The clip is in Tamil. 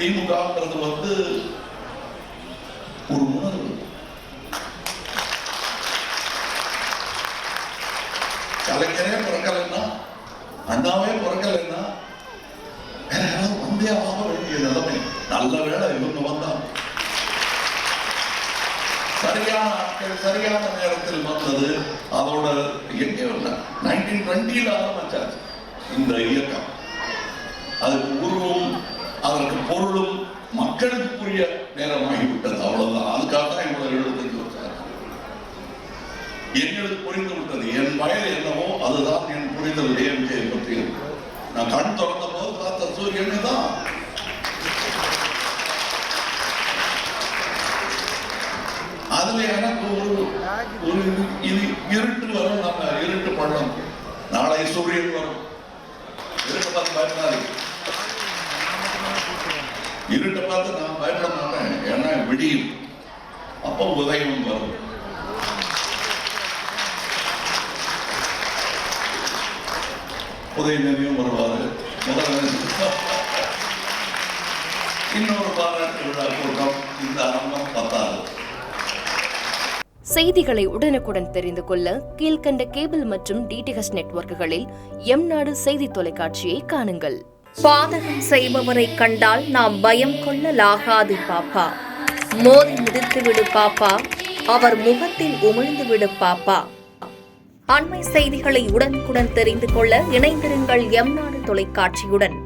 திமுகங்கிறது ஒரு உணர்வு. கலைஞரே பிறக்கலைன்னா, அண்ணாவே பிறக்கலைன்னா வேற யாராவது வந்தே ஆக வேண்டிய நிலைமை. நல்ல வேலை இவங்க வந்தாங்க. சரியான ஆட்கள் சரியான நேரத்தில் வந்தது. அதோட எங்கே 1920 ஆரம்பிச்சாச்சு இந்த இயக்கம். அதுக்கு உருவம், அதற்கு பொருளும் மக்களுக்குரிய நேரமாகிவிட்டது. அவ்வளவுதான். அதுக்காக தான் இவ்வளவு 75 வருஷம் எங்களுக்கு புரிந்து விட்டது. என் வயது என்னவோ அதுதான் என் புரிதல் ஏஎம்கே பற்றி. நான் கண் திறந்த போது பார்த்த சூரியனே தான். அதுல எனக்கு ஒரு இது இருட்டு வரும். நம்ம இருட்டு படம், நாளை சூரியன் வரும். இருட்டை பார்த்து பயப்படாது. இருட்டை பார்த்து நான் பயப்பட மாட்டேன். ஏன்னா விடியும், அப்போ உதயம் வரும். உதயநிதியும் வருவாரு. இன்னொரு பாராட்டு விழா கூட்டம். இந்த அரங்கம் 10. செய்திகளை உடனுக்குடன் தெரிந்து கொள்ள கீழ்கண்ட கேபிள் மற்றும் டிடிஎச் நெட்வொர்க்குகளில் எம்நாடு செய்தி தொலைக்காட்சியை காணுங்கள். பாதகம் செய்பவரை கண்டால் நாம் பயம் கொள்ளலாகாது பாப்பா. மோதி மிதித்துவிடு பாப்பா, அவர் முகத்தில் உமிழ்ந்துவிடு பாப்பா. அண்மை செய்திகளை உடனுக்குடன் தெரிந்து கொள்ள இணைந்திருங்கள் எம்நாடு தொலைக்காட்சியுடன்.